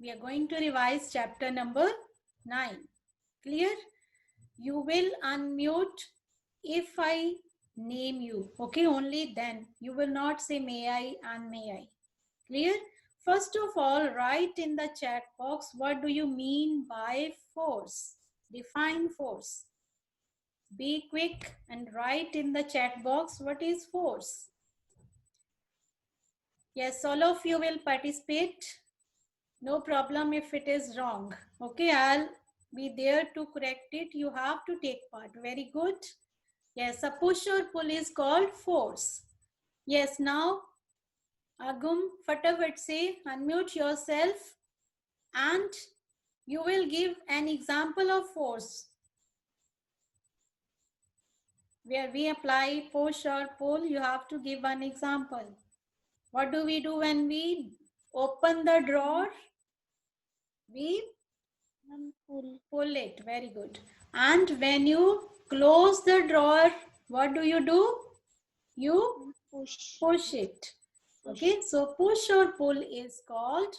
We are going to revise chapter number 9. Clear? You will unmute if I name you. Okay, only then. You will not say may I and may I. Clear? First of all, write in the chat box, what do you mean by force? Define force. Be quick and write in the chat box, what is force? Yes, all of you will participate. No problem if it is wrong. Okay, I'll be there to correct it. You have to take part. Very good. Yes, a push or pull is called force. Yes, now Agum, fatavat se unmute yourself and you will give an example of force where we apply push or pull. You have to give an example. What do we do when we open the drawer? We pull it. Very good. And when you close the drawer, what do? You push it. Okay, so push or pull is called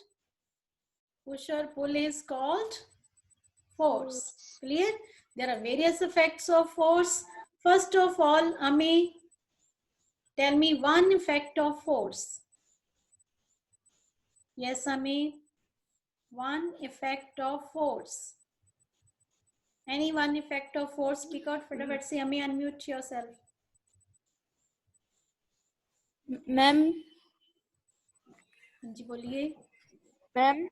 force. Clear? There are various effects of force. First of all, Ami, tell me one effect of force. Yes, Ami, one effect of force. Any one effect of force? Speak out. Fatafat se Ami, unmute yourself. Ma'am ji बोलिए. Ma'am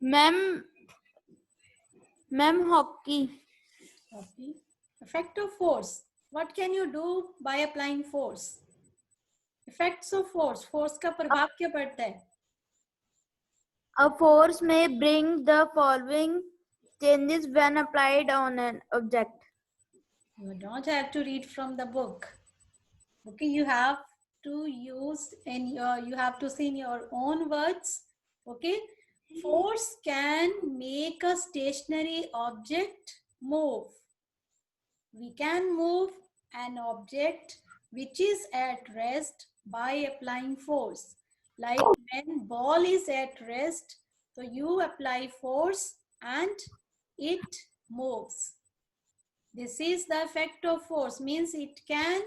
ma'am ma'am hockey. Effect of force. What can you do by applying force? Effects of force. Force का प्रभाव क्या पड़ता है? A force may bring the following changes when applied on an object. You don't have to read from the book. Okay, you have to use you have to say in your own words. Okay, force can make a stationary object move. We can move an object which is at rest by applying force. Like when ball is at rest, so you apply force and it moves. This is the effect of force, means it can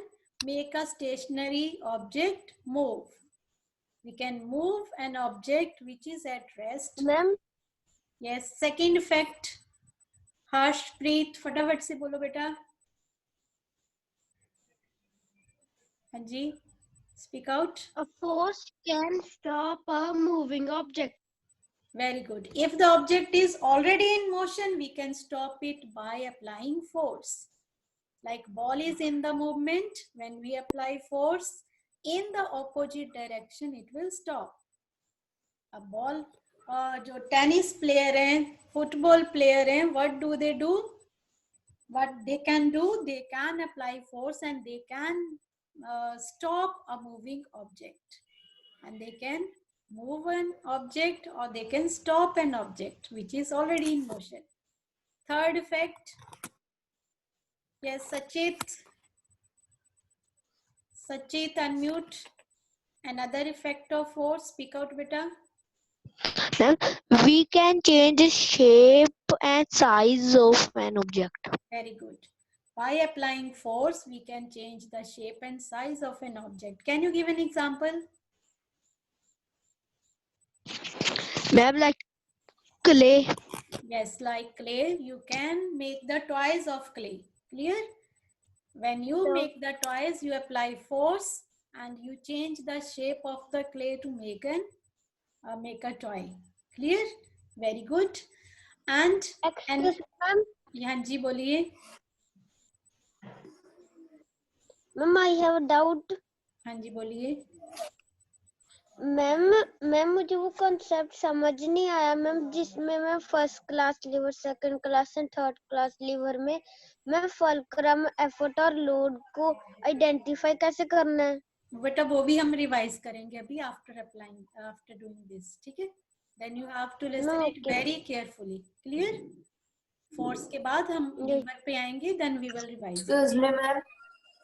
make a stationary object move. We can move an object which is at rest. Ma'am Yes, second effect. Harshpreet, फटाफट से बोलो बेटा. हाँ जी, speak out. a force can stop a moving object. Very good. If the object is already in motion, we can stop it by applying force. Like ball is in the movement, when we apply force in the opposite direction, it will stop. A ball, जो tennis player हैं, football player हैं, what do? What they can do, they can apply force and they can stop a moving object. And they can move an object or they can stop an object which is already in motion. Third effect. Yes, Sachit, unmute. Another effect of force. Speak out, beta. We can change the shape and size of an object. Very good. By applying force, we can change the shape and size of an object. Can you give an example? Ma'am, like clay. Yes, like clay, you can make the toys of clay. Clear? When you make the toys, you apply force and you change the shape of the clay to make a toy. Clear? Very good. And Excuse me, ma'am. हाँ जी बोलिए. Ma'am, I have a doubt. हाँ जी बोलिए. Ma'am मुझे वो concept समझ नहीं आया ma'am, जिसमें मैं first class liver, second class and third class lever में मैं फुलक्रम, एफर्ट और लोड को आइडेंटिफाई कैसे करना है? बेटा वो भी हम रिवाइज करेंगे अभी आफ्टर डूइंग दिस. ठीक है? Then you have to listen it very carefully. Clear? Force के बाद हम लीवर पे आएंगे, then we will revise. Excuse me ma'am.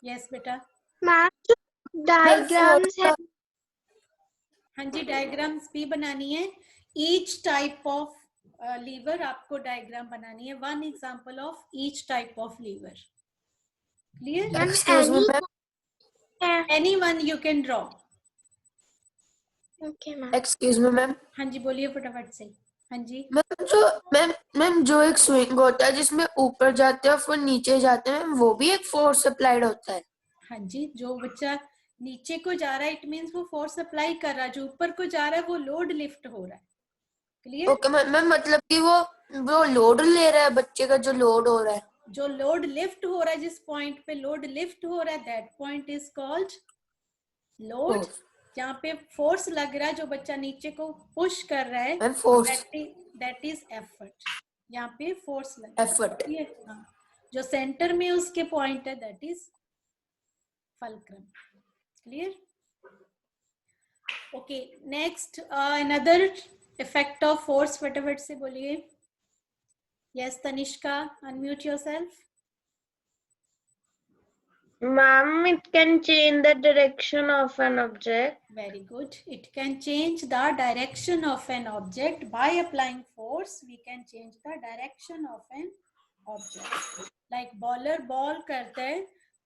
Yes बेटा. मैम डायग्राम्स है. हाँ जी, डायग्राम्स भी बनानी है. each type of lever आपको diagram बनानी है. One example of each type of lever. Clear? Excuse me, ma'am. Anyone you can draw. Okay, ma'am. Excuse me ma'am. हाँ जी बोलिए फटाफट से. हाँ जी. मैम जो एक स्विंग होता है जिसमें ऊपर जाते हैं और फिर नीचे जाते हैं, वो भी एक फोर्स अप्लाइड होता है. हाँ जी, जो बच्चा नीचे को जा रहा है इट मींस वो फोर्स अप्लाई कर रहा है, जो ऊपर को जा रहा है वो लोड लिफ्ट हो रहा है. क्लियर? ओके मैम, मतलब कि वो लोड ले रहा है, बच्चे का जो लोड हो रहा है. जो लोड लिफ्ट हो रहा है, जिस पॉइंट पे लोड लिफ्ट हो रहा है that point is called load. Force. जहाँ पे फोर्स लग रहा है, जो बच्चा नीचे को पुश कर रहा है ma'am force that is effort. यहाँ पे फोर्स लग रहा एफर्ट. है. हाँ, जो सेंटर में उसके पॉइंट है that is fulcrum. Clear? Okay, next another effect of force फटाफट से बोलिए. Yes Tanishka, unmute yourself. Ma'am, it can change the direction of an object. Very good. It can change the direction of an object. By applying force, we can change the direction of an object. Like bowler ball करता है,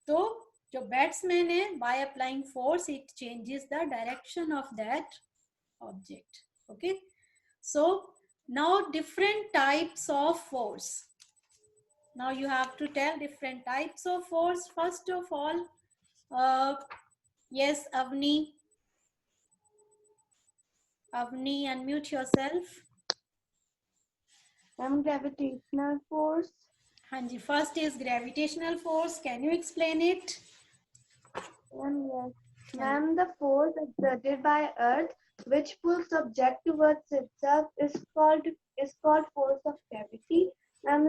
तो जो batsman है, by applying force, it changes the direction of that object. Okay. So now different types of force. Now you have to tell different types of force. First of all, yes, Avni. Avni, unmute yourself. Gravitational force. Hanji, first is gravitational force. Can you explain it? Yes. Ma'am, the force exerted by Earth, which pulls object towards itself, is called force of gravity. Ma'am,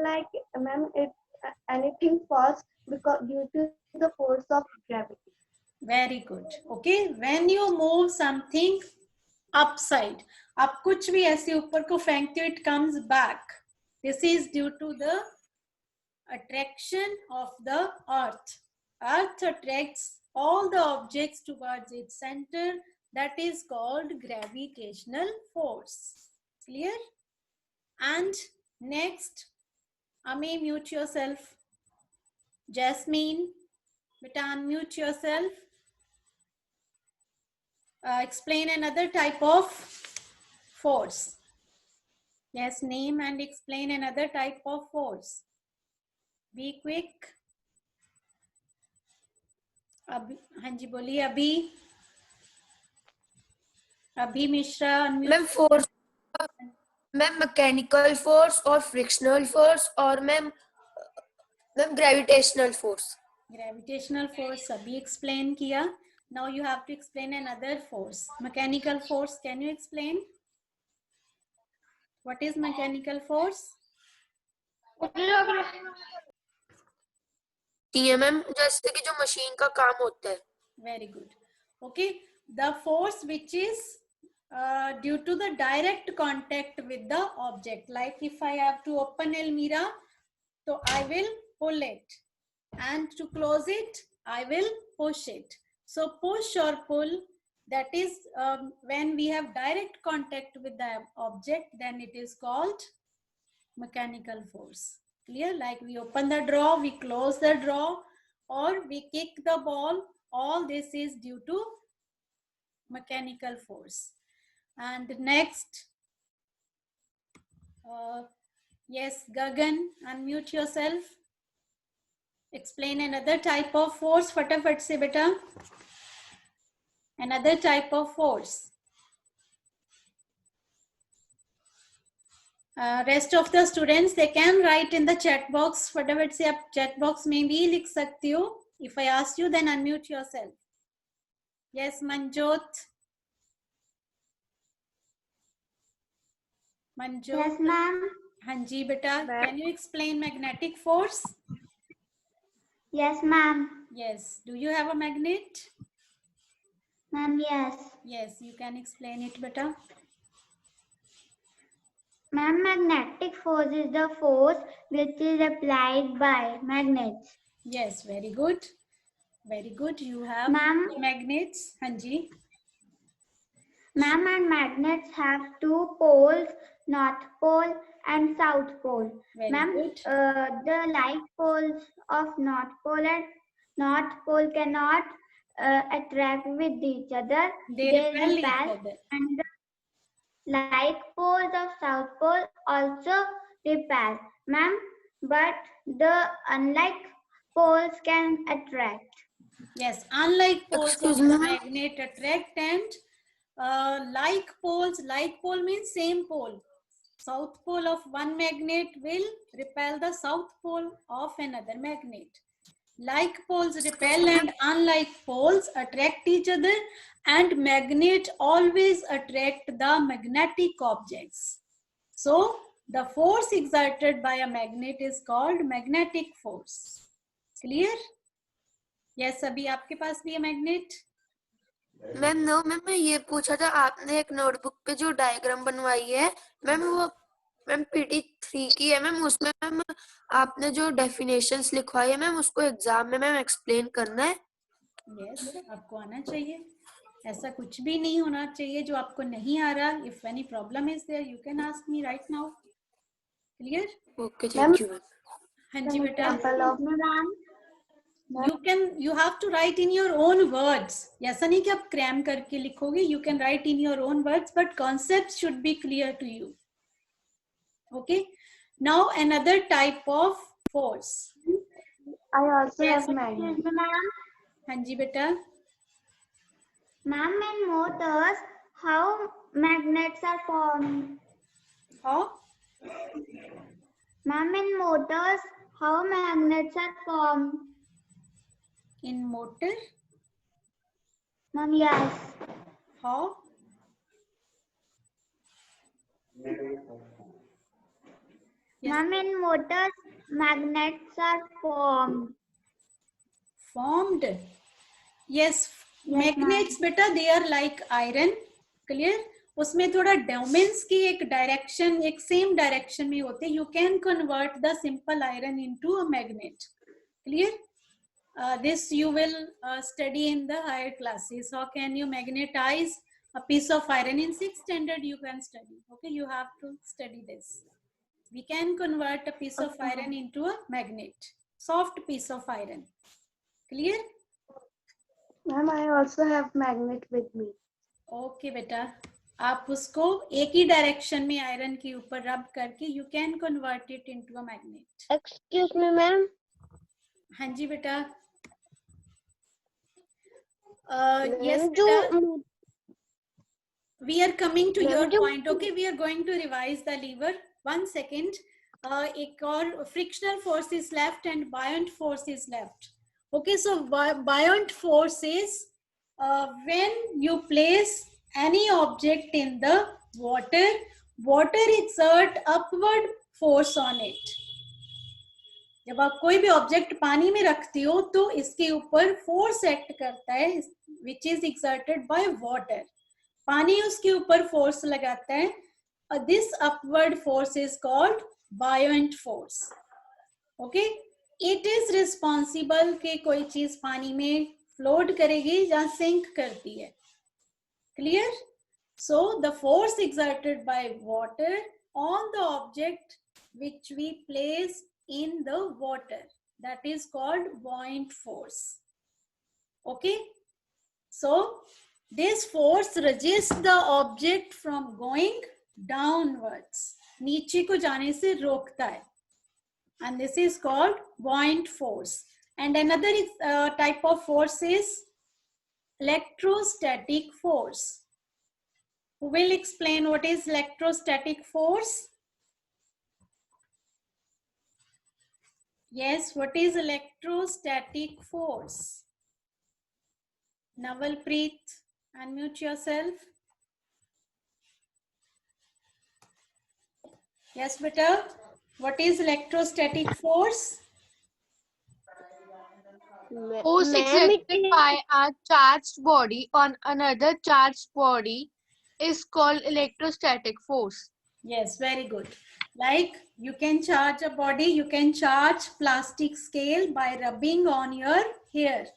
anything falls because due to the force of gravity. Very good. Okay, when you move something upside, आप कुछ भी ऐसे ऊपर को फेंकते हो, it comes back. This is due to the attraction of the earth. Earth attracts all the objects towards its center. That is called gravitational force. Clear? And next, Ami, mute yourself. Jasmine, beta, unmute yourself. Explain another type of force. Yes, name and explain another type of force. Be quick. अभी, हाँ जी बोलिए. अभी Mishra, unmute. Ma'am force, ma'am mechanical force और frictional force और ma'am gravitational force. Gravitational force अभी explain किया. Now you have to explain another force. Mechanical force, can you explain? What is mechanical force? Ma'am जैसे कि जो machine का काम होता है. Very good. Okay, the force which is due to the direct contact with the object. Like if I have to open Elmira, so I will pull it, and to close it, I will push it. So push or pull, that is when we have direct contact with the object, then it is called mechanical force. Clear? Like we open the drawer, we close the drawer, or we kick the ball. All this is due to mechanical force. And next, yes, Gagan, unmute yourself. Explain another type of force. Fatafat se beta. Another type of force. Rest of the students, they can write in the chat box. Fatafat se aap chat box mein bhi likh sakte ho. If I ask you, then unmute yourself. Yes, Manjot. Manjot. Yes, ma'am. Hanji beta, can you explain magnetic force? Yes, ma'am. Yes. Do you have a magnet? Ma'am, yes. Yes, you can explain it beta. Ma'am, magnetic force is the force which is applied by magnets. Yes, very good. Very good. You have Ma'am, magnets. Hanji. Ma'am, and magnets have two poles, North Pole and South Pole. Very Ma'am, good. the like poles of North Pole and North Pole cannot attract with each other. They repel each other. And the like poles of South Pole also repel. Ma'am, but the unlike poles can attract. Yes, unlike poles Excuse of me, the ma'am. magnet attract, and like pole means same pole. South pole of one magnet will repel the south pole of another magnet. Like poles repel and unlike poles attract each other, and magnet always attract the magnetic objects. So the force exerted by a magnet is called magnetic force. Clear? Yes, अभी आपके पास भी है magnet? Ma'am no ma'am, मैं ये पूछा था, आपने एक नोटबुक पे जो डायग्राम बनवाई है मैम, वो मैम PT3 की है मैम, उसमें मैम आपने जो डेफिनेशंस लिखवाई है मैम, उसको एग्जाम में मैम एक्सप्लेन करना है। यस, आपको आना चाहिए, ऐसा कुछ भी नहीं होना चाहिए जो आपको नहीं आ रहा. If any problem is there you can ask me right now. Clear? Okay, thank you ma'am. हाँ जी बेटा. Example of You have to write in your own words. ऐसा नहीं कि आप क्रैम करके लिखोगे. You can write in your own words, but concepts should be clear to you. Okay. Now another type of force. I also Yes, have magnet. Ma'am, हाँ जी बेटा. ma'am, in motors, how magnets are formed? How? Ma'am, in motors, how magnets are formed? In motor? Ma'am, yes. How? Yes. Ma'am, in motors, magnets are formed. Formed? Yes, Yes, magnets beta, they are like iron. Clear? उसमें थोड़ा domains की एक direction, एक same direction में होते. You can convert the simple iron into a magnet. Clear? This you will study in the higher classes. How can you magnetize a piece of iron? In 6th standard you can study. Okay, you have to study this. We can convert a piece of iron into a magnet. Soft piece of iron. Clear? Ma'am, I also have magnet with me. Okay बेटा, आप उसको एक ही direction में iron के ऊपर रब करके you can convert it into a magnet. Excuse me, ma'am. हाँ जी बेटा. Yes Ma'am, बेटा. We are coming to Ma'am, your जो- point. Okay, we are going to revise the lever. 1 second. एक और frictional force is left and buoyant force is left. Okay, so buoyant force is when you place any object in the water, water exert upward force on it. जब आप कोई भी object पानी में रखती हो तो इसके ऊपर फोर्स एक्ट करता है, which is exerted by water. पानी उसके ऊपर फोर्स लगाता है. This upward force is called buoyant force. Okay, it is responsible कि कोई चीज पानी में फ्लोट करेगी या सिंक करती है. Clear? So the force exerted by water on the object which we place in the water, that is called buoyant force. Okay, so this force resists the object from going downwards. नीचे को जाने से रोकता है. And this is called buoyant force. And another type of force is electrostatic force. Who will explain what is electrostatic force? Yes, what is electrostatic force? Navalpreet, unmute yourself. Yes, beta. What is electrostatic force? Force Ma'am, exerted by a charged body on another charged body is called electrostatic force. Yes, very good. Like you can charge a body, you can charge plastic scale by rubbing on your hair.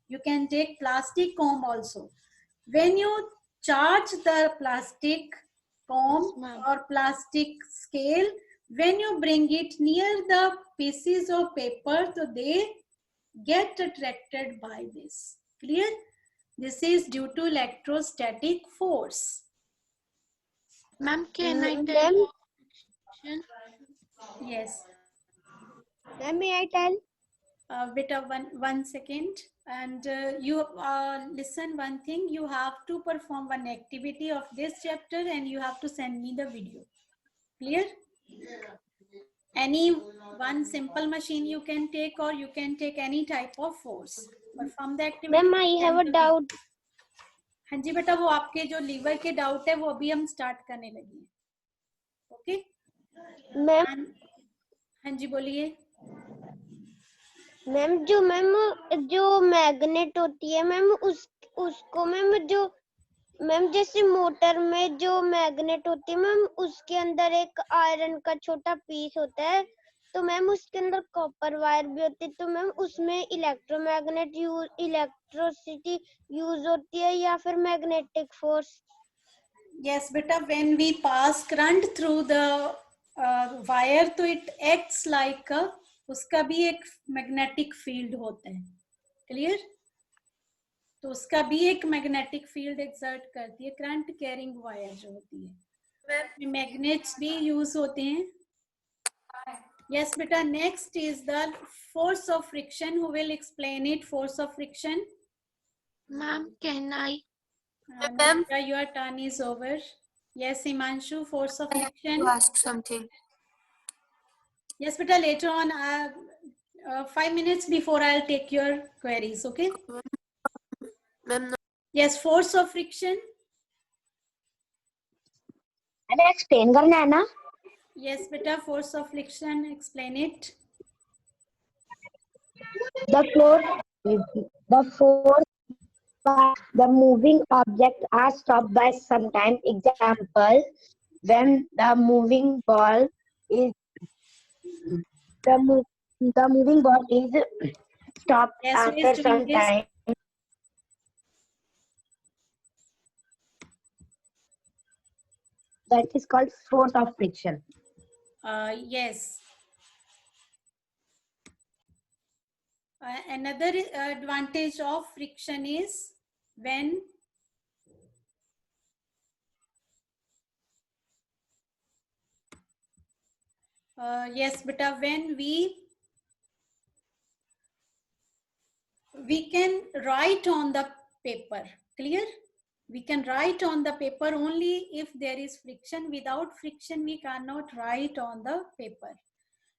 You can take plastic comb also. When you charge the plastic comb or plastic scale. When you bring it near the pieces of paper, so they get attracted by this. Clear? This is due to electrostatic force. Ma'am, can I Ma'am, tell you a question? Yes. ma'am, may I tell? Beta, one second. And you listen one thing. You have to perform one activity of this chapter and you have to send me the video. Clear? Any one simple machine you can take, or you can take any type of force. Perform the activity. Ma'am, I have a send the video. doubt. हाँ जी बेटा, वो आपके जो liver के doubt है वो अभी हम स्टार्ट करने लगे हैं. ओके मैम, हाँ जी बोलिए. मैम जो मैग्नेट होती है मैम, उसको मैम जो मैम जैसे मोटर में जो मैग्नेट होती है मैम, उसके अंदर एक आयरन का छोटा पीस होता है, तो मैम उसके अंदर कॉपर वायर भी होती है, तो मैम उसमें इलेक्ट्रिसिटी यूज होती है या फिर मैग्नेटिक फोर्स? Yes बेटा, when we pass current through the wire, तो it acts like उसका भी एक मैग्नेटिक फील्ड होता है. क्लियर? तो उसका भी एक मैग्नेटिक फील्ड एक्सर्ट करती है करंट कैरिंग वायर जो होती है. मैग्नेट्स भी यूज होते हैं. Yes बेटा, next is the force of friction. Who will explain it? Force of friction. Ma'am, can I? Ma'am, Your turn is over. Yes Himanshu, force of friction. to ask something. Yes beta, later on 5 minutes before I'll take your queries. Okay. Ma'am, Yes, force of friction. अरे explain करना है ना. Yes beta, force of friction, explain it. The force by the moving object are stopped by some time. Example, when the moving ball is stopped Yes, who is after doing some this? time. That is called force of friction. Yes. Another advantage of friction is when yes beta, when we can write on the paper. Clear? We can write on the paper only if there is friction. Without friction we cannot write on the paper.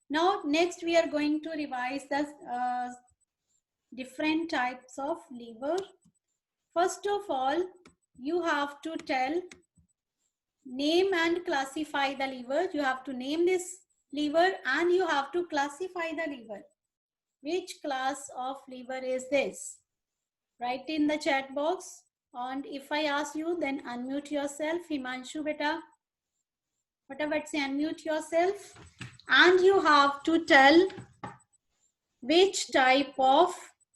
Now next we are going to revise the different types of lever. First of all, you have to tell, name and classify the lever. You have to name this lever and you have to classify the lever. Which class of lever is this? Write in the chat box. And if I ask you, then unmute yourself. Himanshu beta, whatever, say unmute yourself. And you have to tell which type of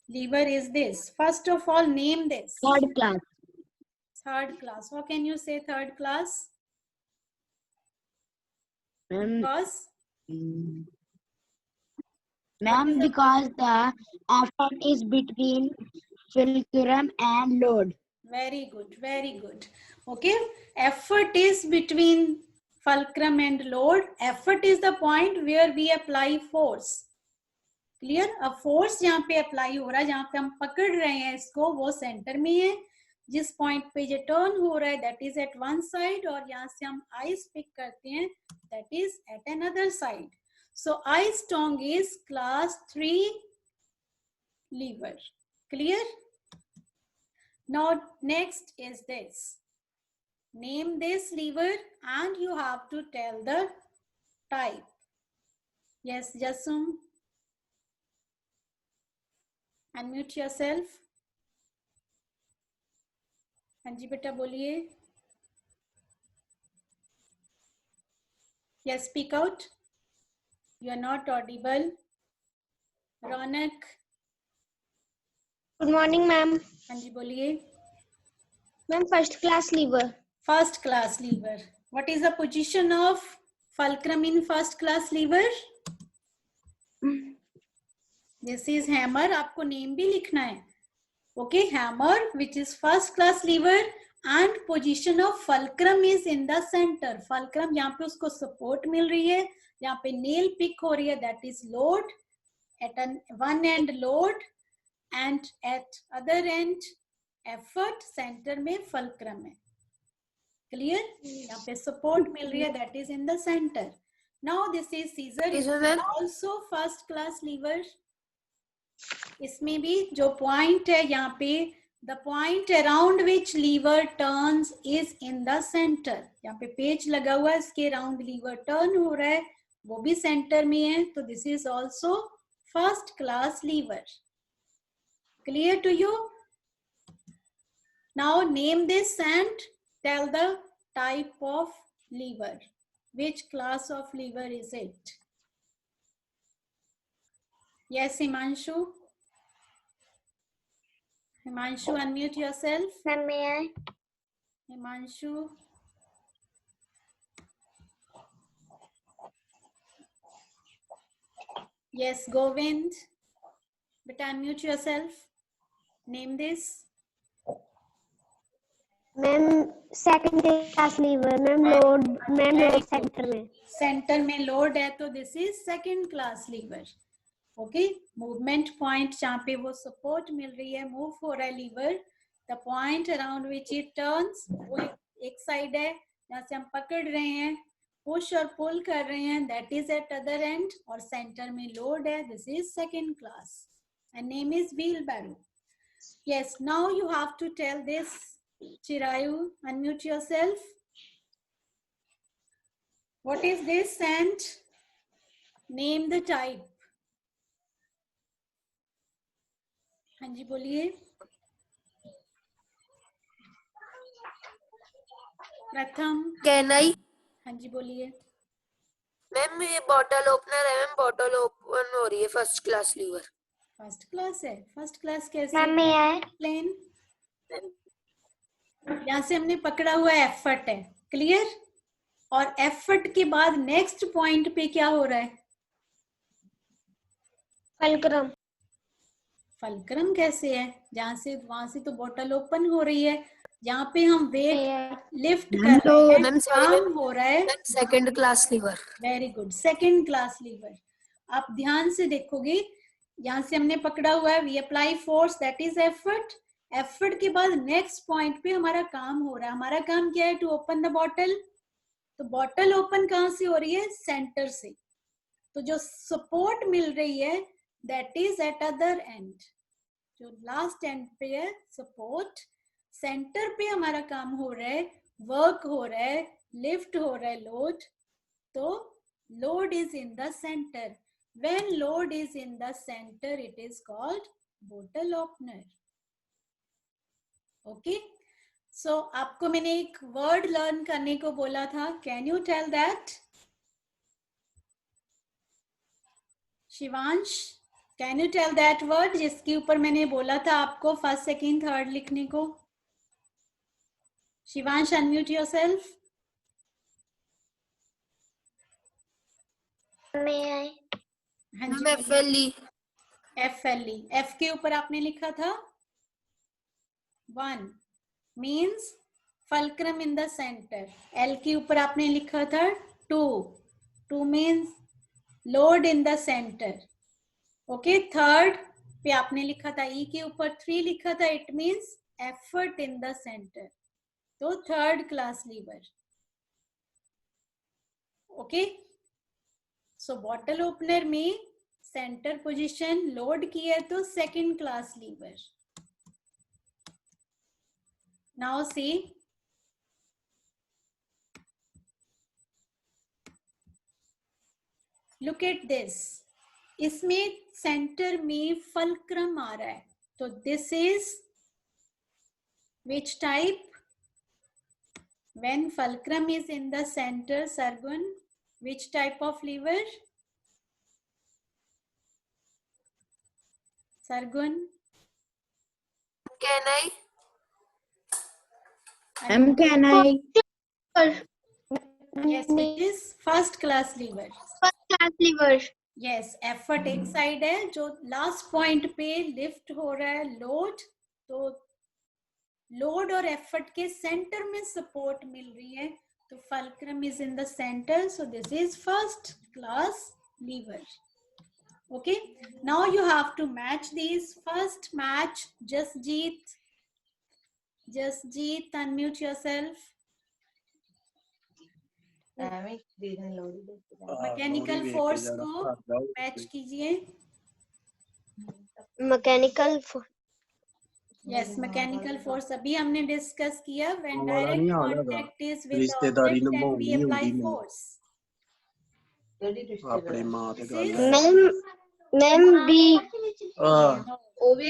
lever is this. First of all, name this. Third class. Third class. How can you say third class? Because What is the- because the effort is between fulcrum and load. Very good, very good. Okay, effort is between fulcrum and load. Effort is the point where we apply force. Clear? अब force जहाँ पे apply हो रहा है, जहाँ पे हम पकड़ रहे हैं इसको, वो center में है. जिस point पे ये turn हो रहा है, that is at one side, और यहाँ से हम ice pick करते हैं, that is at another side. So ice tongue is class 3 lever. Clear? Now next is this. Name this lever and you have to tell the type. Yes, Jasum. Unmute yourself. Anji beta boliye. Yes, speak out. You are not audible. Ronak. Good morning, ma'am. Anji boliye. Ma'am first class liver. First class lever. What is the position of fulcrum in first class lever? This is hammer. आपको name भी लिखना है. Okay, hammer, which is first class lever, and position of fulcrum is in the center. Fulcrum यहाँ पे उसको support मिल रही है, यहाँ पे nail pick हो रही है, that is load. At one end load and at other end effort. Center में fulcrum है. Clear? यहाँ पे support मिल रही है, that is in the center. Now this is scissor. Yes, It is ma'am. also first class lever. इसमें भी जो point है यहाँ पे, the point around which lever turns is in the center. यहाँ पे पेज लगा हुआ है, इसके around lever turn हो रहा है, वो भी center में है, तो this is also first class lever. Clear to you? Now name this and tell the type of lever. Which class of lever is it? Yes, Himanshu. Himanshu, unmute yourself. Ma'am may I? Himanshu. Yes, Govind. But unmute yourself. Name this. Ma'am second class lever. Ma'am load centre में. Centre में load है तो this is second class lever. Okay, movement point जहाँ पे वो support मिल रही है, move हो रहा है lever, the point around which it turns, वो एक साइड है जहाँ से हम पकड़ रहे हैं, पुश और पुल कर रहे हैं, that is at other end, और सेंटर में लोड है, this is second class and name is wheelbarrow. Yes, now you have to tell this. Chirayu, unmute yourself. What is this and name the type. हाँ जी बोलिए. प्रथम. Can I? हाँ जी बोलिए. Ma'am ये bottle opener है ma'am, bottle open हो रही है, first class liver. First class है. फर्स्ट क्लास कैसे? Ma'am may I? प्लेन. यहाँ से हमने पकड़ा हुआ एफर्ट है. क्लियर? और एफर्ट के बाद नेक्स्ट पॉइंट पे क्या हो रहा है? फलक्रम. फलक्रम कैसे है? जहाँ से वहां से तो बॉटल ओपन हो रही है, जहाँ पे हम वेट लिफ्ट कर रहे हैं, मैम काम हो रहा है. Second class lever. Very good, second class lever. आप ध्यान से देखोगे, यहाँ से हमने पकड़ा हुआ है, we apply force, that is effort. Effort के बाद नेक्स्ट पॉइंट पे हमारा काम हो रहा है. हमारा काम क्या है? To open the bottle. तो बॉटल ओपन कहाँ से हो रही है? सेंटर से. तो जो सपोर्ट मिल रही है that is at other and. जो लास्ट एंड पे है सपोर्ट, सेंटर पे हमारा काम हो रहा है, वर्क हो रहा है, लिफ्ट हो रहा है लोड. तो load is in the centre. When load is in the centre it is called bottle opener. Okay, so आपको मैंने एक वर्ड लर्न करने को बोला था. Can you tell that? Shivansh, can you tell that word जिसके ऊपर मैंने बोला था आपको फर्स्ट सेकंड थर्ड लिखने को? Shivansh, unmute yourself. may I? हाँ मैम जी, एफएलई. एफएलई. एफ के ऊपर आपने लिखा था 1 means fulcrum in the center. L के ऊपर आपने लिखा था 2 means load in the center. Okay, third पे आपने लिखा था E के ऊपर 3 लिखा था, it means effort in the center. तो थर्ड क्लास लीवर. ओके, सो बॉटल ओपनर में सेंटर पोजीशन लोड की है तो second class lever. Now see, look at this. इसमें सेंटर में फलक्रम आ रहा है, तो this is which type? When fulcrum is in the center, Sargun, which type of lever? Sargun, can I? Can I? Yes, which is first class lever. lever. Yes effort एक side है, जो last point पे lift हो रहा है load, तो load और effort के सेंटर में सपोर्ट मिल रही है, तो fulcrum is in the centre, so this is first class lever. Okay, now you have to match these. First match Jasjeet, unmute yourself. Mechanical force को मैच कीजिए. Mechanical yes, mechanical force अभी हमने discuss किया. When direct contact is with the object and we apply force. अपने मां ते गल ma'am B Now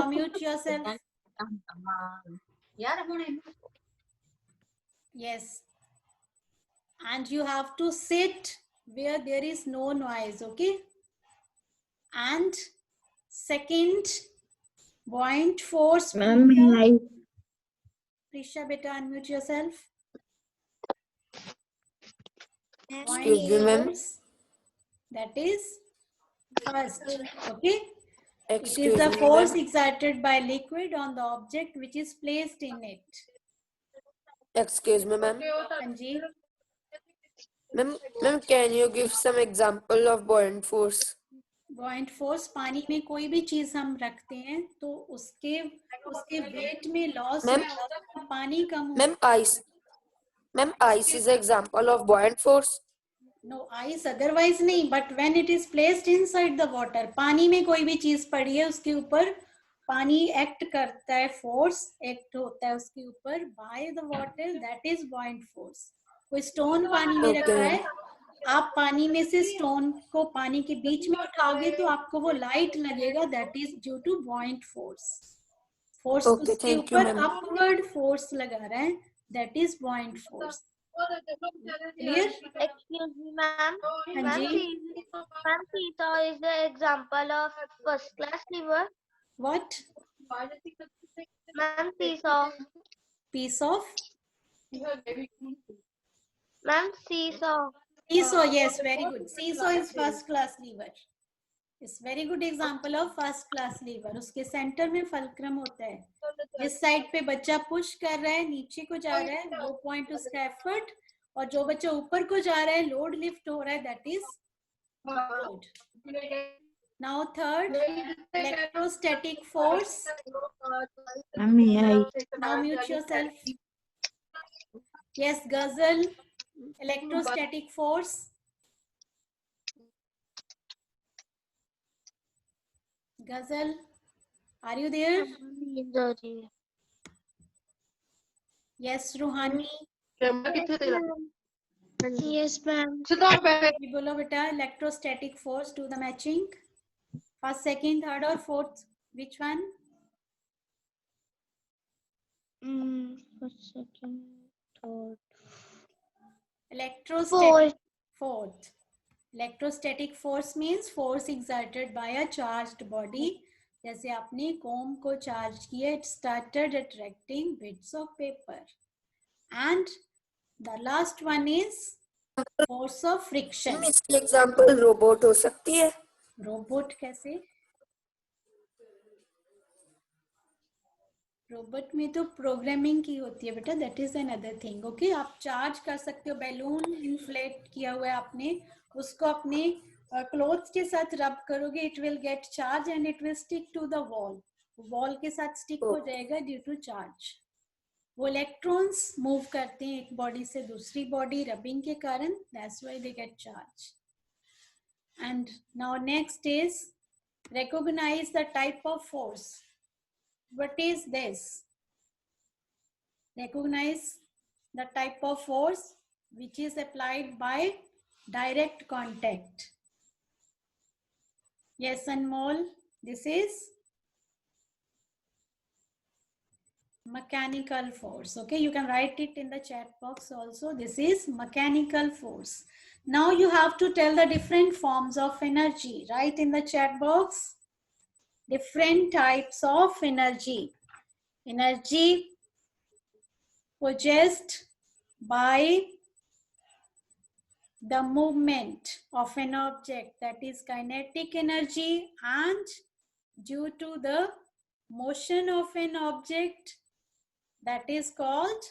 mute yourself. Yes, and you have to sit where there is no noise. Okay, and second buoyant force. Ma'am, may I? Prisha, beta, unmute yourself. Excuse me, ma'am. Force, that is first. Okay, it Excuse is the me, force ma'am. exerted by liquid on the object which is placed in it. Excuse me, ma'am. Sanjeev, Ma'am, can you give some example of buoyant force? buoyant force, पानी में कोई भी चीज हम रखते हैं तो उसके वेट में लॉस Ma'am? पानी कम हो. Ma'am, ice is an example of buoyant force. No ice otherwise नहीं, but when it is placed inside the water, पानी में कोई भी चीज पड़ी है उसके ऊपर पानी एक्ट करता है, फोर्स एक्ट होता है उसके ऊपर by the water, that is buoyant force. कोई स्टोन पानी में रखा है, आप पानी में से स्टोन को पानी के बीच में उठाओगे तो आपको वो लाइट लगेगा, that is due to buoyant force. Force Okay, उसके thank you, ऊपर ma'am. अपवर्ड फोर्स लगा रहा है, that is buoyant force. Clear? Excuse me, ma'am. हाँ जी. Ma'am, seesaw is the example of first class lever. What? Ma'am, seesaw. Piece of? Ma'am, seesaw. Seesaw, yes, very good. Seesaw is first class lever. It's very good example of first class lever. उसके centre में fulcrum होता है. जिस side पे बच्चा push कर रहा है, नीचे को जा रहा है, वो पॉइंट उसका एफर्ट, और जो बच्चा ऊपर को जा रहा है, लोड लिफ्ट हो रहा है, that is load. Now third, electrostatic force. May I? Now mute yourself. Yes, Ghazal, electrostatic force. Ghazal, are you there? Yes, Ruhani. Yes, ma'am. बोलो बेटा, electrostatic force, do the matching. First, second, third or fourth? Which one? First, second, third. Electrostatic. Fourth. Electrostatic force means force exerted by a charged body. जैसे आपने comb को charge किया, it started attracting bits of paper. And the last one is force of friction. Ma'am, इसकी example robot हो सकती है. Robot कैसे? Robot में तो प्रोग्रामिंग की होती है बेटा, that is another thing. Okay, आप चार्ज कर सकते हो. बैलून इन्फ्लेट किया हुआ है आपने, उसको अपने क्लोथ्स के साथ रब करोगे, it will get charge and it will stick to the wall. Wall के साथ स्टिक हो जाएगा ड्यू टू चार्ज. वो इलेक्ट्रॉन्स मूव करते हैं एक बॉडी से दूसरी बॉडी रबिंग के कारण, that's why they get charge. And now next is recognize the type of force. What is this? Recognize the type of force which is applied by direct contact. Yes, Anmol, this is mechanical force. Okay, you can write it in the chat box also. This is mechanical force. Now you have to tell the different forms of energy. Write in the chat box different types of energy. Energy possessed by the movement of an object, that is kinetic energy, and due to the motion of an object, that is called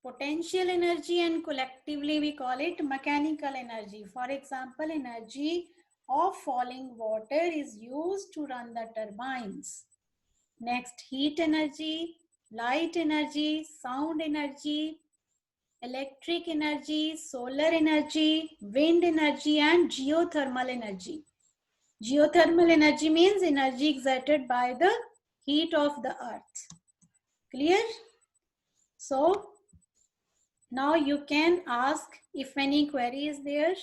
potential energy, and collectively we call it mechanical energy. For example, energy of falling water is used to run the turbines. Next, heat energy, light energy, sound energy, electric energy, solar energy, wind energy, and geothermal energy. Geothermal energy means energy exerted by the heat of the earth. Clear? So, now you can ask if any query is there.